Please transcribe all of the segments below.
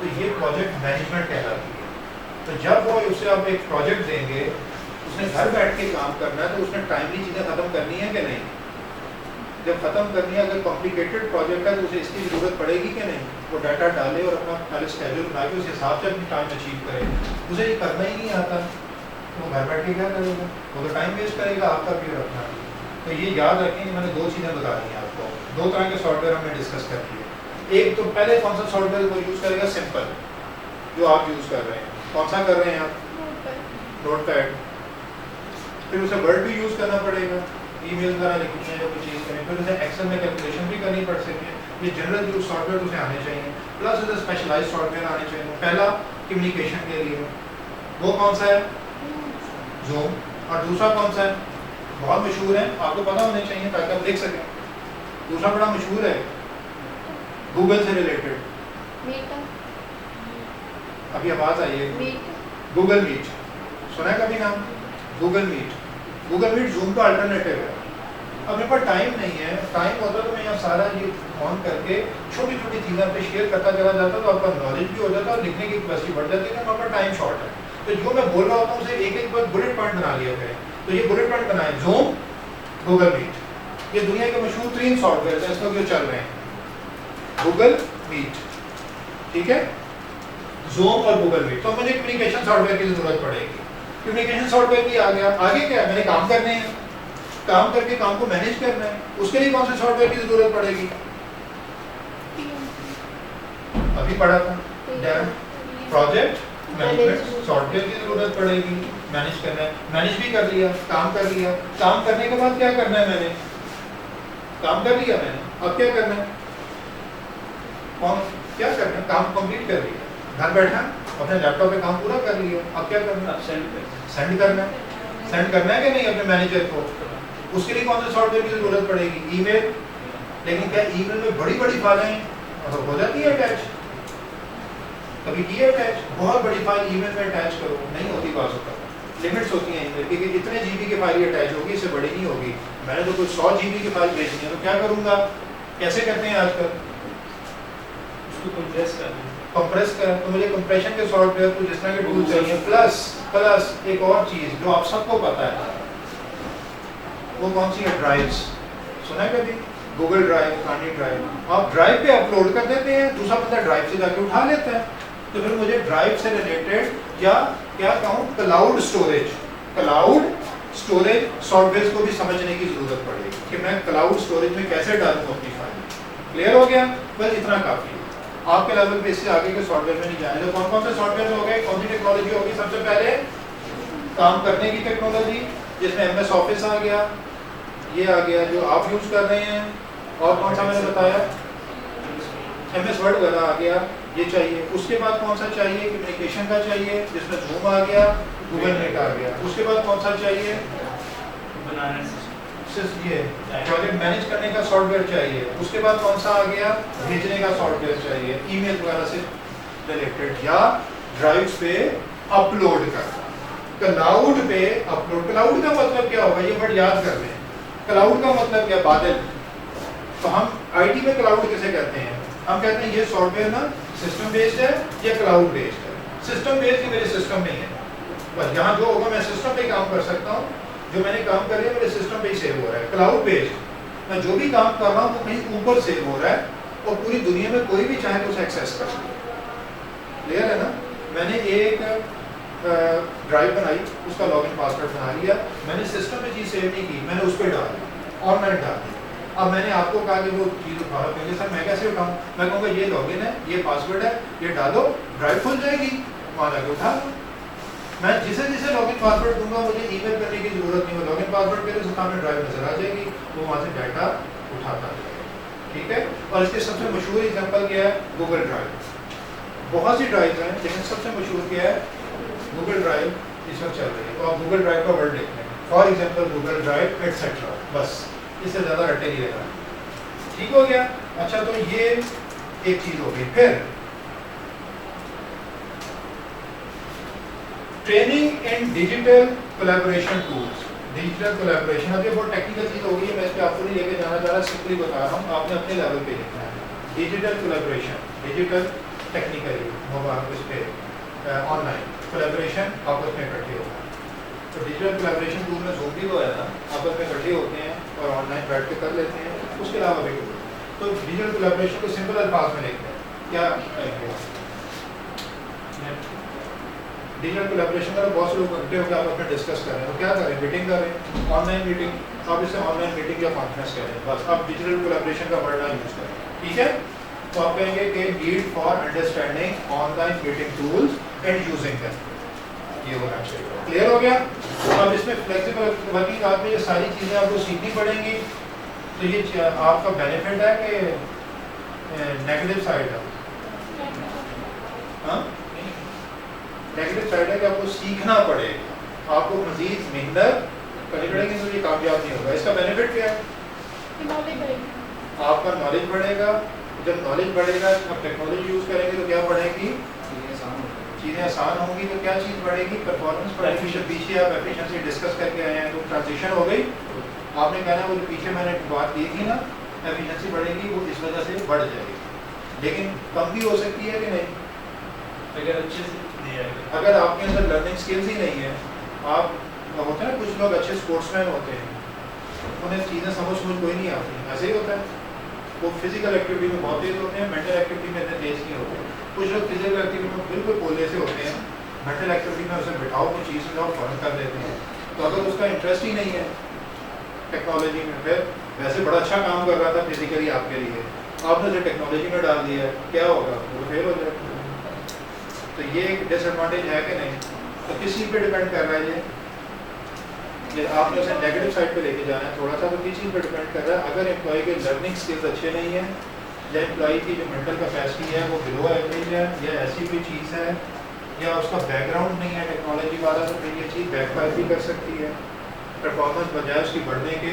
तो ये project management कहलाती है। तो जब वो उसे आप एक प्रोजेक्ट देंगे, उसने घर बैठ के काम करना है, तो उसने टाइमली चीज़ें ख़त्म करनी है कि नहीं? जब ख़त्म करनी है, अगर कॉम्प्लिकेटेड प्रोजेक्ट है तो उसे इसकी ज़रूरत पड़ेगी कि नहीं? वो डाटा डाले और अपना पहले स्केड्यूल बना के उस हिसाब से अपनी टाइम अचीव करे। उसे ये करना ही नहीं आता तो वो घर बैठ के क्या करेगा? वो तो टाइम वेस्ट करेगा आपका भी और अपना भी। तो ये याद रखें कि मैंने 2 चीज़ें बता दी हैं आपको। 2 तरह के सॉफ्टवेयर हमने डिस्कस कर दिए। एक तो पहले कौन सा सॉफ्टवेयर वो यूज़ करेगा? सिंपल, जो आप यूज़ कर रहे हैं। कौन सा कर रहे हैं आप? नोटपैड। फिर उसे वर्ड भी यूज़ करना पड़ेगा, ईमेल वगैरह लिखनी है, कोई चीज़ करें, फिर उसे एक्सेल में कैलकुलेशन भी करनी पड़ सकती है। ये जनरल यूज सॉफ्टवेयर उसे आने चाहिए, प्लस उसे स्पेशलाइज सॉफ्टवेयर आने चाहिए। पहला कम्युनिकेशन के लिए वो कौन सा है? जूम। और दूसरा कौन सा है? बहुत मशहूर है, आपको पता होने चाहिए ताकि आप देख सकें। दूसरा बड़ा मशहूर है गूगल से रिलेटेड। अभी आवाज़ आई है, गूगल मीट। सुना है कभी नाम? Google Meet. Google Meet Zoom का अल्टरनेटिव है। अब मेरे पास टाइम नहीं है, टाइम होता तो मैं यहाँ सारा ये ऑन करके छोटी छोटी चीज़ें पे शेयर करता चला जाता, तो आपका नॉलेज भी हो जाता और लिखने की कैपेसिटी बढ़ जाती है। आपका टाइम शॉर्ट है, तो जो मैं बोल रहा होता हूँ उसे एक एक बार बुलेट पॉइंट बना लिया करें। तो ये बुलेट पॉइंट बनाए, जूम, गूगल मीट। ये दुनिया के मशहूर 3 सॉफ्टवेयर हैं इस वक्त जो चल रहे हैं, गूगल मीट, ठीक है, जूम और गूगल मीट। तो मुझे कम्युनिकेशन सॉफ्टवेयर की जरूरत पड़ेगी। कम्युनिकेशन सॉफ्टवेयर भी आ गया। आगे क्या है? मैंने काम करने हैं, काम करके काम को मैनेज करना है, उसके लिए कौन से सॉफ्टवेयर की जरूरत पड़ेगी? अभी पढ़ा था, प्रोजेक्ट मैनेजमेंट सॉफ्टवेयर की जरूरत पड़ेगी, मैनेज करना है। मैनेज भी कर लिया, काम कर लिया। काम करने के बाद क्या करना है? मैंने काम कर लिया, मैंने अब क्या करना है? कौन क्या करना है? काम कंप्लीट कर लिया, घर बैठा अपने लैपटॉप पे काम पूरा कर लिया। अब क्या करना है? सेंड करना है। सेंड करना है कि नहीं अपने मैनेजर को? उसके लिए कौन से सॉफ्टवेयर की जरूरत पड़ेगी? ईमेल। लेकिन क्या ईमेल में बड़ी बड़ी फाइलें हो जाती है अटैच? कभी की है अटैच? बहुत बड़ी फाइल ईमेल में अटैच करो, नहीं होती। बात होता है लिमिट्स होती हैं ईमेल की कि इतने जीबी की फाइल अटैच होगी, इससे बड़ी नहीं होगी। मैंने तो कुछ 100 जीबी की फाइल भेजनी है, तो क्या करूँगा? कैसे करते हैं आजकल? उसको कंप्रेस कर। तो मुझे कंप्रेशन के सॉफ्टवेयर को जिस तरह के टूल चाहिए, प्लस एक और चीज़ जो आप सबको पता है, वो कौन सी है? ड्राइव्स। सुना है कभी? गूगल ड्राइव, खानी ड्राइव। आप ड्राइव पे अपलोड कर देते हैं, दूसरा बंदा ड्राइव से जाके उठा लेता है। तो फिर मुझे ड्राइव से रिलेटेड या क्या कहूँ, क्लाउड स्टोरेज सॉफ्टवेयर को भी समझने की जरूरत पड़ेगी कि मैं क्लाउड स्टोरेज में कैसे डालूँ अपनी फाइल। क्लियर हो गया? बस इतना काफी है। आपके लेवल पे इससे आगे के सॉफ्टवेयर में नहीं जाने। तो कौन कौन से सॉफ्टवेयर हो गए, कौन सी टेक्नोलॉजी होगी? सबसे पहले काम करने की टेक्नोलॉजी, जिसमें MS ऑफिस आ गया, ये आ गया जो आप यूज कर रहे हैं। और कौन सा मैंने बताया? MS वर्ड वगैरह आ गया, ये चाहिए। उसके बाद कौन सा चाहिए? कम्युनिकेशन का चाहिए, जिसमें जूम आ गया, गूगल मीट आ गया। उसके बाद कौन सा चाहिए? ये प्रोजेक्ट मैनेज करने का सॉफ्टवेयर चाहिए। उसके बाद कौन सा आ गया? भेजने का सॉफ्टवेयर चाहिए, ईमेल वगैरह से रिलेटेड, या ड्राइव्स पे अपलोड करना, क्लाउड पे अपलोड। क्लाउड का मतलब क्या होगा? ये वर्ड याद कर लें। क्लाउड का मतलब क्या? बादल। तो हम IT में क्लाउड किसे कहते हैं? हम कहते हैं ये सॉफ्टवेयर ना सिस्टम बेस्ड है या क्लाउड बेस्ड है। सिस्टम बेस्ड ही मेरे सिस्टम में है, बस यहाँ जो होगा मैं सिस्टम पे काम कर सकता हूँ, जो मैंने काम कर लिया मेरे सिस्टम पे ही सेव हो रहा है। क्लाउड बेस्ड मैं जो भी काम कर रहा हूँ वो कहीं ऊपर सेव हो रहा है और पूरी दुनिया में कोई भी चाहे तो उसे एक्सेस कर सकता है। क्लियर है ना? मैंने एक ड्राइव बनाई, उसका लॉगिन पासवर्ड बना लिया, मैंने सिस्टम पे चीज़ सेव नहीं की, मैंने उस पर डाल दी और मैंने डाल दी। अब मैंने आपको कहा कि वो चीज़ उठाओ, कहेंगे सर मैं कैसे उठाऊँ? मैं कहूँगा ये लॉगिन है, ये पासवर्ड है, ये डालो, ड्राइव खुल जाएगी, वहाँ जाके उठा लो। मैं जिसे जिसे लॉगिन पासवर्ड दूंगा मुझे ईमेल करने की जरूरत नहीं है। लॉगिन पासवर्ड मेरे सामने ड्राइव नजर आ जाएगी, वो वहाँ से डाटा उठाता है। ठीक है? और इसके सबसे मशहूर एग्जांपल क्या है? Google drive. बहुत सी ड्राइव हैं लेकिन सबसे मशहूर क्या है? गूगल ड्राइव इस वक्त चल रही है। तो आप गूगल ड्राइव का वर्ड लिख लें, for example Google drive etcetera, बस इससे ज़्यादा रटे नहीं रहना। ठीक हो गया? अच्छा, तो ये एक चीज़ हो गई। फिर training in digital collaboration tools. Digital collaboration, अब ये बहुत टेक्निकल चीज़ हो गई है, मैं इस पर आपको नहीं लेके जाना चाह रहा, सिंपली बता रहा हूँ, आपने अपने लेवल पे लिखना है। Digital collaboration, digital technically mobile उस पर ऑनलाइन कोलैबोरेशन आपस में इकट्ठे होगा। तो डिजिटल कोलैबोरेशन टूल में जूम भी तो है ना, आपस में इकट्ठे होते हैं और ऑनलाइन बैठ के कर लेते हैं। उसके अलावा भी तो डिजिटल कोलैबोरेशन को सिंपल अल्फाज में लिखते हैं, क्या कहेंगे? डिजिटल कोलैबोरेशन का बहुत से लोग इकट्ठे होकर आप अपने डिस्कस कर रहे हैं, तो क्या करें? मीटिंग करें, ऑनलाइन मीटिंग। आप इसे ऑनलाइन मीटिंग या कॉन्फ्रेंस करें, बस आप डिजिटल कोलैबोरेशन का वर्ड ना यूज करें, ठीक है? तो आप कहेंगे कि need for understanding online meeting tools and using them, ये होना चाहिए। क्लियर हो गया? अब इसमें फ्लेक्सिबल वर्किंग आप में ये सारी चीज़ें आपको सीखनी पड़ेंगी। तो ये आपका बेनिफिट है कि नेगेटिव साइड है? हाँ, नेगेटिव साइड है कि आपको सीखना पड़ेगा, आपको मजीद मेहनत करनी पड़ेगी, तो ये कामयाब नहीं होगा। इसका बेनिफिट क्या है? आपका नॉलेज बढ़ेगा। जब नॉलेज बढ़ेगा, आप टेक्नोलॉजी यूज़ करेंगे तो क्या बढ़ेगी? चीज़ें आसान होंगी। तो क्या चीज़ बढ़ेगी? परफॉर्मेंस बढ़ेगी। जब पीछे आप एफिशिएंसी डिस्कस करके आए हैं तो ट्रांजिशन हो गई। आपने कहना वो जो पीछे मैंने बात की थी ना, एफिशिएंसी बढ़ेगी, वो इस वजह से बढ़ जाएगी, लेकिन कम भी हो सकती है कि नहीं? अगर अच्छे से नहीं आएगा, अगर आपके अंदर लर्निंग स्किल्स ही नहीं है। आप होते हैं ना, कुछ लोग अच्छे स्पोर्ट्समैन होते हैं, उन्हें चीज़ें समझ कोई नहीं आती, ऐसे ही होता है। वो फिजिकल एक्टिविटी में बहुत तेज होते हैं, मेंटल एक्टिविटी में इतने तेज नहीं होते। कुछ लोग फिजिकल एक्टिविटी में बिल्कुल पोले से होते हैं, मेंटल एक्टिविटी में उसे बिठाओ, कोई चीज़ समझाओ, फौरन कर देते हैं। तो अगर उसका इंटरेस्ट ही नहीं है टेक्नोलॉजी में, फिर वैसे बड़ा अच्छा काम कर रहा था फिजिकली आपके लिए, आपने उसे टेक्नोलॉजी में डाल दिया है, क्या होगा? वो फेल हो जाएगा। तो ये एक डिसएडवांटेज है कि नहीं? तो किस चीज़ पे डिपेंड कर रहा है ये आपने उसे नेगेटिव साइड पे लेके जाना है थोड़ा सा, तो किस चीज़ पे डिपेंड कर रहा है? अगर एम्प्लॉय के लर्निंग स्किल्स अच्छे नहीं है, या एम्प्लॉय की जो मेंटल कैपेसिटी है वो बिलो एवरेज है, या ऐसी कोई चीज़ है, या उसका बैकग्राउंड नहीं है टेक्नोलॉजी वाला, तो फिर ये चीज़ बैकफायर भी कर सकती है। परफॉर्मेंस बजाय उसकी बढ़ने के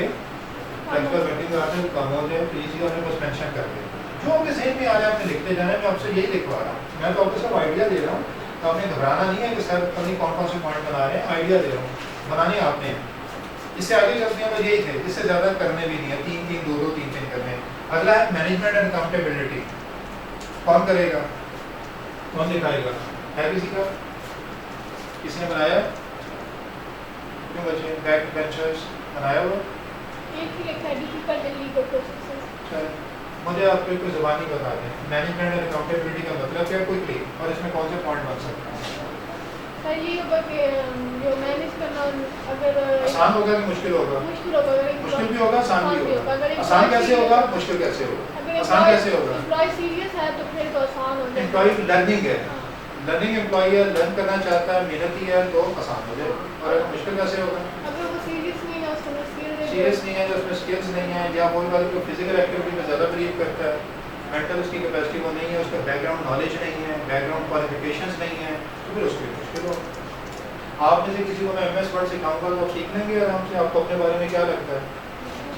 प्रैक्टिकल वर्किंग आवर्स में कम हो जाए। तो ये चीज़ हमने बस मेंशन कर दी। जो आपके जहन में आ जाए आपने लिखते जाना है, मैं आपसे यही लिखवा रहा हूँ। मैं तो आपको सब आइडिया दे रहा हूँ, तो आपने घबराना नहीं है कि सर पता नहीं कौन कौन से पॉइंट बना रहे हैं, आइडिया दे रहा हूँ, बनाने आपने हैं। इससे आगे चलते हैं, बस यही थे, इससे ज़्यादा करने भी नहीं है, 3-3, 2-2, 3-3 करने हैं। अगला है मैनेजमेंट एंड अकाउंटेबिलिटी। कौन करेगा? कौन दिखाएगा? है किसी का? किसने बनाया? क्यों बच्चे बैक बेंचर्स बनाया हुआ? मुझे आप कोई ज़बानी बता दें, मैनेजमेंट एंड अकाउंटेबिलिटी का मतलब क्या क्विकली, और इसमें कौन से पॉइंट बन सकते हैं? सर ये होगा कि जो मैनेज करना, अगर आसान होगा कि मुश्किल होगा? मुश्किल होगा। मुश्किल भी होगा, आसान भी होगा। आसान कैसे होगा, मुश्किल कैसे होगा? आसान कैसे होगा? एम्प्लॉय सीरियस है तो फिर तो आसान हो जाएगा। एम्प्लॉय लर्निंग है, लर्निंग एम्प्लॉय है, लर्न करना चाहता है, मेहनती है, तो आसान हो जाएगा। और मुश्किल कैसे होगा? अगर वो सीरियस नहीं है, उसको सीरियस नहीं है, जो उसमें स्किल्स नहीं है, या कोई वाले को फिजिकल एक्टिविटी में ज़्यादा बिलीव करता है, मेंटल उसकी कैपेसिटी वो नहीं है, उसका बैकग्राउंड नॉलेज नहीं है, बैकग्राउंड क्वालिफिकेशंस नहीं है, तो फिर उसके लिए मुश्किल होगा। आप में से किसी को मैं MS वर्ड सिखाऊंगा तो आप सीख लेंगे आराम से। आपको अपने बारे में क्या लगता है?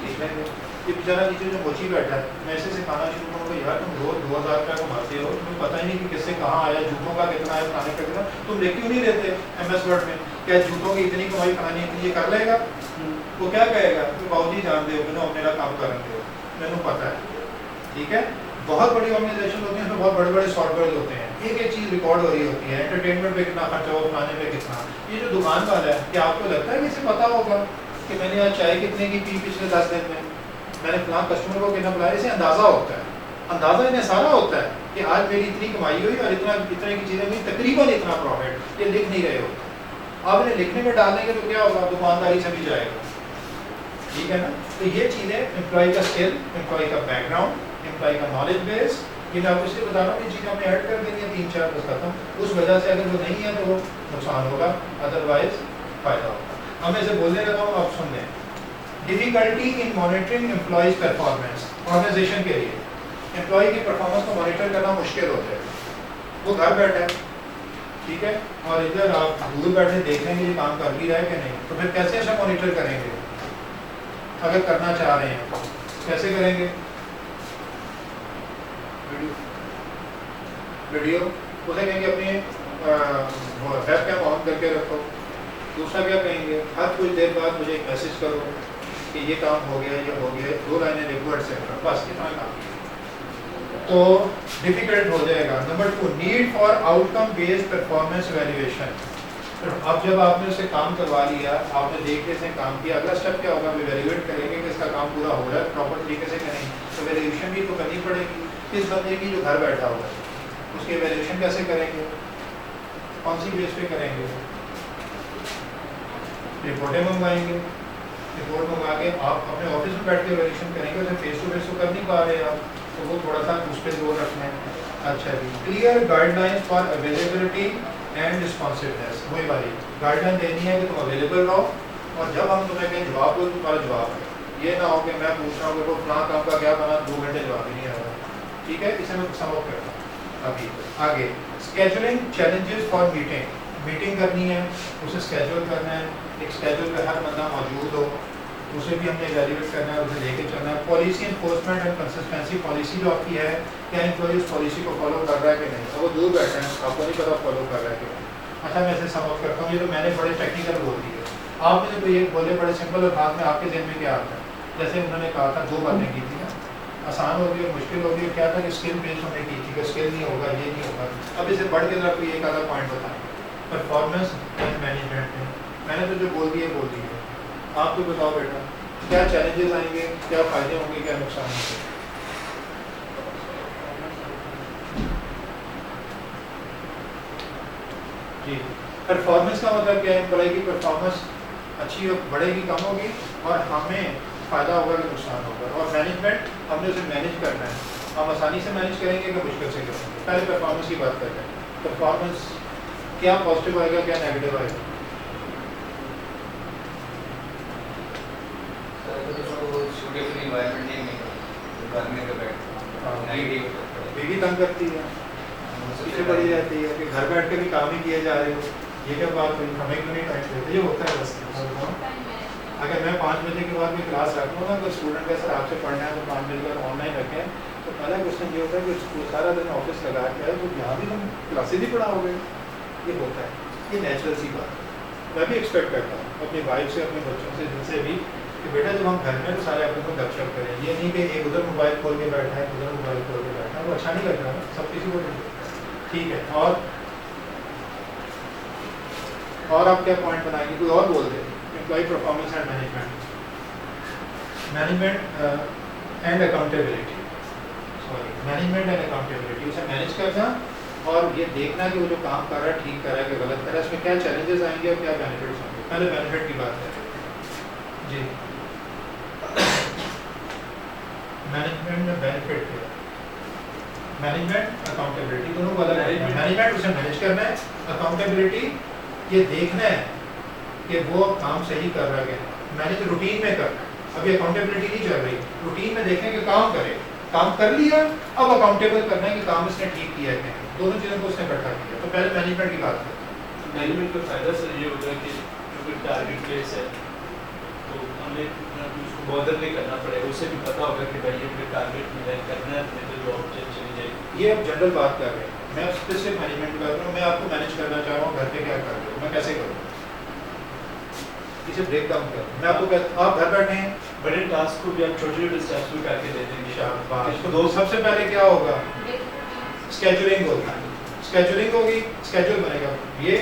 सीख लेंगे। ये बेचारा नीचे जो मोची बैठा है, मैं इसे सिखाना शुरू करूँगा, यार तुम रोज 2000 रुपया कमाते हो, तुम्हें पता ही नहीं कि किससे कहाँ आया, जूतों का कितना है, फलाने का कितना, तुम लिख क्यों नहीं लेते MS वर्ड में? क्या जूतों की इतनी कमाई, फलानी इतनी, ये कर लेगा? वो क्या कहेगा? तुम बाबूजी जानते हो, मैंने मेरा काम करेंगे हो, मैंने पता है। ठीक है, बहुत बड़ी ऑर्गेनाइजेशन होती है, उसमें बहुत बड़े बड़े सॉफ्टवेयर होते हैं, एक एक चीज़ रिकॉर्ड हो रही होती है, एंटरटेनमेंट पे कितना खर्चा हो, फलाने पे कितना। ये जो दुकान वाला है, क्या आपको लगता है कि इसे पता होगा कि मैंने आज चाय कितने की पी पिछले 10 दिन में, मैंने फलां कस्टमर को कितना बुलाया? इसे अंदाज़ा होता है, अंदाज़ा इन्हें सारा होता है कि आज मेरी इतनी कमाई हुई और इतना इतने की चीज़ें हुई, तकरीबन इतना प्रॉफिट। ये लिख नहीं रहे होते। आप इन्हें लिखने में डाल देंगे तो क्या होगा? दुकानदारी से भी जाएगा। ठीक है ना? तो ये चीज़ें एम्प्लॉय का स्किल, एम्प्लॉय का बैकग्राउंड, एम्प्लॉय का नॉलेज बेस, ये मैं आपको इसलिए बता रहा हूँ कि चीज़ें हमने ऐड कर देनी है 3-4 बस खत्म। उस वजह से अगर वो नहीं है तो वो नुकसान होगा, अदरवाइज फ़ायदा होगा। अब मैं इसे बोलने लगा हूँ, आप सुन लें। Difficulty in monitoring employees performance. Organisation के लिए एम्प्लॉय की परफॉर्मेंस को मॉनिटर करना मुश्किल होता है। वो घर बैठा है, ठीक है, और इधर आप दूर बैठे देख लेंगे ये काम कर भी रहा है कि नहीं, तो फिर कैसे ऐसा मॉनिटर करेंगे? अगर करना चाह रहे हैं तो कैसे करेंगे? वीडियो उसे कहेंगे अपने वेब कैम ऑन करके रखो। दूसरा क्या कहेंगे? हर कुछ देर बाद मुझे एक मैसेज करो कि ये काम हो गया, ये हो गया, 2 लाइनें लिखो एटसेट्रा, बस इतना काम। तो डिफिकल्ट हो जाएगा। Number 2, need for outcome based performance valuation. तो अब जब आपने उससे काम करवा लिया, आपने देख के से काम किया, अगला स्टेप क्या होगा? इवैल्यूएट करेंगे कि इसका काम पूरा हो रहा है, प्रॉपर तरीके से करेंगे। तो वैल्यूएशन भी तो करनी पड़ेगी इस बंदे की जो घर बैठा हुआ है, उसकी वैल्यूएशन कैसे करेंगे? कौन सी बेस पे करेंगे? रिपोर्टें मंगवाएंगे, रिपोर्ट मंगवा के आप अपने ऑफिस में बैठ के वैल्यूएशन करेंगे, उसे फेस टू फेस तो कर नहीं पा रहे आप, तो वो थोड़ा सा उस पर जोर रखना है। अच्छा जी, clear guidelines for availability and responsiveness. वही वाली गाइडलाइन देनी है कि तुम अवेलेबल रहो, और जब हम तुम्हें कहें जवाब दो, तुम्हारा जवाब है। ये ना हो कि मैं पूछ रहा हूँ कि वो फलां काम का क्या बना, 2 घंटे जवाब ही नहीं आ रहा। ठीक है, इसे मैं सम अप करता हूँ। अभी आगे scheduling challenges for meeting. Meeting करनी है, उसे स्केड्यूल करना है, एक स्केड्यूल पे हर बंदा मौजूद हो, उसे भी हमने इवैल्यूएट करना है, उसे लेके चलना है। Policy enforcement and consistency. Policy जो आपकी है, क्या एम्प्लॉय उस पॉलिसी को फॉलो कर रहा है कि नहीं? तो वो दूर बैठे हैं, आपको नहीं पता फॉलो कर रहा है कि नहीं। अच्छा, मैं इसे सम अप करता हूँ। ये तो मैंने बड़े टेक्निकल बोल दिए, आपने तो ये बोले बड़े सिंपल, और बाद में आपके जहन में क्या आता है? जैसे उन्होंने कहा था 2 बातें की थी ना, आसान होगी और मुश्किल होगी। क्या था कि स्किल बेस्ड हमने की थी कि स्किल नहीं होगा, ये नहीं होगा। अब इसे बढ़ के जरा कोई एक आधा पॉइंट बताएं परफॉर्मेंस एंड मैनेजमेंट में। मैंने तो जो बोल दिए आप तो बताओ बेटा, क्या चैलेंजेस आएंगे, क्या फायदे होंगे, क्या नुकसान होंगे? जी, परफॉर्मेंस का मतलब क्या है? एम्प्लॉय की परफॉर्मेंस अच्छी हो, बढ़ेगी, कम होगी, और हमें फ़ायदा होगा कि नुकसान होगा। और मैनेजमेंट, हमने उसे मैनेज करना है। हम आसानी से मैनेज करेंगे कि मुश्किल से करेंगे? पहले परफॉर्मेंस की बात करते हैं। परफॉर्मेंस क्या पॉजिटिव आएगा, क्या नेगेटिव आएगा? बीवी तंग करती है, इससे बड़ी जाती है कि घर बैठ के भी काम ही किए जा रहे हो, ये क्या बात हुई? हमें क्यों नहीं टाइम देते? ये होता है बस। अगर मैं 5 बजे के बाद भी क्लास रखूँ ना, तो स्टूडेंट का सर आपसे पढ़ना है तो 5 बजे तक ऑनलाइन रखें, तो पहला क्वेश्चन ये होता है कि सारा दिन ऑफिस लगा के आए तो यहाँ भी तुम क्लासेज ही पढ़ाओगे? ये होता है, ये नेचुरल सी बात है। मैं भी एक्सपेक्ट करता हूँ अपनी वाइफ से, अपने बच्चों से, जिनसे भी, कि बेटा जब हम घर में तो सारे अपने को गपशप करें। ये नहीं कि एक उधर मोबाइल खोल के बैठा है, उधर मोबाइल खोल के बैठा है, वो अच्छा नहीं लगता ना, सब किसी को नहीं लगता। ठीक है, और आप क्या पॉइंट बनाएंगे? कोई और बोल दे। Employ performance and management and accountability. Sorry, management and accountability. उसे मैनेज करना और ये देखना कि वो जो काम कर रहा है ठीक कर रहा है कि गलत कर रहा है, इसमें क्या चैलेंजेस आएंगे और क्या बेनिफिट्स होंगे। पहले बेनिफिट की बात करें जी। मैनेजमेंट में बेनिफिट क्या है? मैनेजमेंट अकाउंटेबिलिटी दोनों को अलग है। मैनेजमेंट उसे मैनेज करना है, अकाउंटेबिलिटी ये देखना है कि वो काम सही कर रहा है। मैनेज रूटीन में करना है, अभी अकाउंटेबिलिटी नहीं चल रही, रूटीन में देखें कि काम करे, काम कर लिया, अब अकाउंटेबल करना है कि काम इसने ठीक किया है। दोनों चीज़ों को उसने इकट्ठा किया। तो पहले मैनेजमेंट की बात करें। मैनेजमेंट का फायदा सर ये होगा कि जो कोई टारगेट प्लेस है तो हमें उसको बॉदर नहीं करना पड़ेगा, उसे भी पता होगा कि भाई ये टारगेट मिला है, करना है, नहीं तो जॉब चली जाएगी। ये अब जनरल बात कर रहे हैं, मैं स्पेसिफिक मैनेजमेंट कर रहा हूँ। मैं आपको मैनेज करना चाह रहा हूँ, घर पे क्या कर रहे हो, मैं कैसे करूँ, इसे ब्रेक डाउन कर। मैं आपको कहता, आप घर बैठे हैं, बड़े टास्क को भी आप छोटे छोटे स्टेप्स में करके दे देंगे। शाबाश। तो सबसे पहले क्या होगा? स्केजुलिंग होगी, स्केजुलिंग होगी, स्केड्यूल बनेगा। ये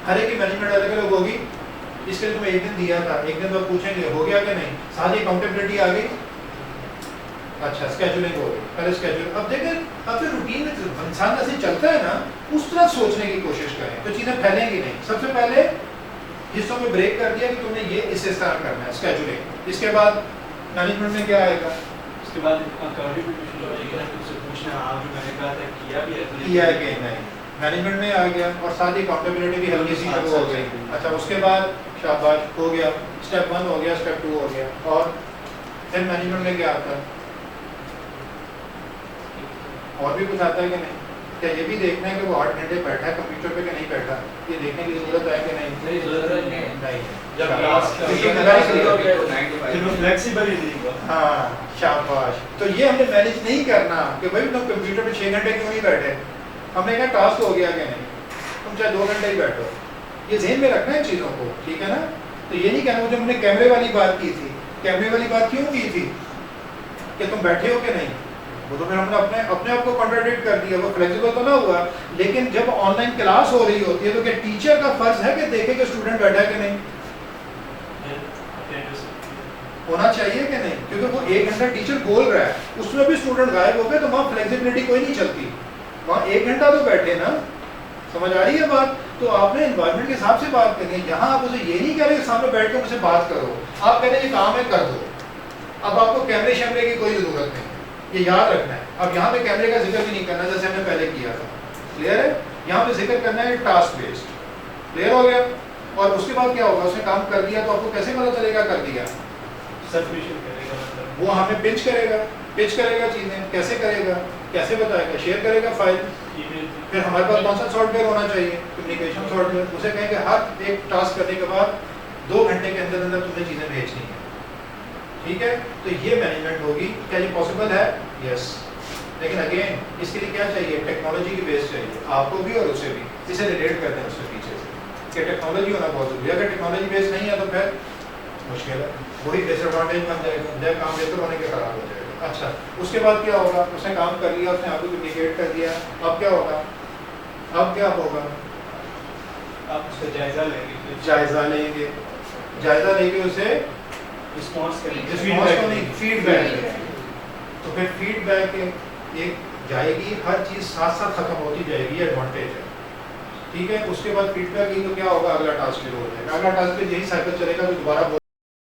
हर एक की मैनेजमेंट अलग अलग होगी। इसके लिए तुम्हें एक दिन दिया था, एक दिन तो पूछेंगे हो गया क्या नहीं, सारी अकाउंटेबिलिटी आ गई। अच्छा, स्केजुलिंग हो गई, पहले स्केड्यूल। अब देखें, अब जो रूटीन में इंसान जैसे चलता है ना, उस तरह सोचने की कोशिश करें तो चीज़ें फैलेंगी नहीं। सबसे पहले हिस्सों में ब्रेक कर दिया कि तुमने ये इस तरह करना है, स्केजुलिंग। इसके बाद मैनेजमेंट में क्या आएगा? उसके बाद अकाउंटेबिलिटी होगी, उससे पूछना आप जो मैंने कहा था किया भी है कि नहीं, मैनेजमेंट में आ गया। और साथ ही अकाउंटेबिलिटी भी हल्की सी शुरू हो गई। अच्छा, उसके बाद शाबाश हो गया, स्टेप 1 हो गया, स्टेप 2 हो गया। और फिर मैनेजमेंट में क्या आता है? और भी कुछ आता है कि नहीं? क्या ये भी देखना है कि वो 8 घंटे बैठा है कंप्यूटर पे कि नहीं बैठा, ये देखने की जरूरत है कि नहीं? जरूरत नहीं नहीं। जब क्लास फ्लेक्सिबल ही नहीं हुआ। हाँ, शाबाश। तो ये हमने मैनेज नहीं करना कि भाई तुम कंप्यूटर पे 6 घंटे क्यों नहीं बैठे। हमने कहा टास्क हो गया कि नहीं, तुम चाहे 2 घंटे ही बैठो। ये ज़हन में रखना है चीज़ों को, ठीक है ना? तो ये नहीं कहना, जब हमने कैमरे वाली बात की थी, कैमरे वाली बात क्यों की थी कि तुम बैठे हो कि नहीं, वो तो फिर हमने अपने अपने आप को कॉन्ट्राडिक्ट कर दिया, वो फ्लेक्सिबल तो ना हुआ। लेकिन जब ऑनलाइन क्लास हो रही होती है तो क्या टीचर का फर्ज है कि देखे कि स्टूडेंट बैठा है कि नहीं, होना चाहिए कि नहीं? क्योंकि वो 1 घंटा टीचर बोल रहा है, उसमें भी स्टूडेंट गायब हो गए तो वहाँ फ्लेक्सिबिलिटी कोई नहीं चलती, वहाँ 1 घंटा तो बैठे ना। समझ आ रही है बात? तो आपने एनवायरनमेंट के हिसाब से बात करनी है। यहाँ आप उसे ये नहीं कह रहे सामने बैठ कर मुझसे बात करो, आप कह रहे ये काम है कर दो। अब आपको कैमरे शैमरे की कोई ज़रूरत नहीं, ये याद रखना है। अब यहाँ पे कैमरे का जिक्र भी नहीं करना जैसे हमने पहले किया था, क्लियर है? यहाँ पे जिक्र करना है टास्क बेस्ड, क्लियर हो गया? और उसके बाद क्या होगा, उसने काम कर दिया तो आपको कैसे पता चलेगा कर दिया? सबमिशन करेगा, मतलब वो हमें पिच करेगा चीज़ें, कैसे करेगा, कैसे बताएगा, शेयर करेगा फाइल। ईमेल फिर हमारे पास कौन सा सॉफ्टवेयर होना चाहिए, कम्युनिकेशन सॉफ्टवेयर। उसे कहेंगे हर एक टास्क करने के बाद 2 घंटे के अंदर अंदर तुम्हें चीज़ें भेजनी है, ठीक है? तो ये मैनेजमेंट होगी। क्या ये पॉसिबल है? यस। लेकिन अगेन इसके लिए क्या चाहिए? टेक्नोलॉजी की बेस चाहिए, आपको भी और उसे भी। इसे रिलेट करते हैं उसके पीछे से कि टेक्नोलॉजी होना बहुत जरूरी है। अगर टेक्नोलॉजी बेस नहीं है तो फिर मुश्किल है, वही डिसएडवांटेज बन जाएगा, काम बेहतर होने के खराब हो जाएगा। अच्छा, उसके बाद क्या होगा? उसने काम कर लिया, उसने आपको कम्युनिकेट कर दिया, अब क्या होगा? अब क्या होगा? आप उसका जायजा लेंगे, जायजा लेंगे, जायजा लेके उसे रिस्पॉन्स करेंगे, रिस्पॉन्स को नहीं, फीडबैक। तो फिर फीडबैक एक जाएगी, हर चीज़ साथ साथ खत्म होती जाएगी, एडवांटेज है, ठीक है? उसके बाद फीडबैक ही तो क्या होगा? अगला टास्क शुरू हो जाएगा। अगला टास्क पे यही साइकिल चलेगा, तो दोबारा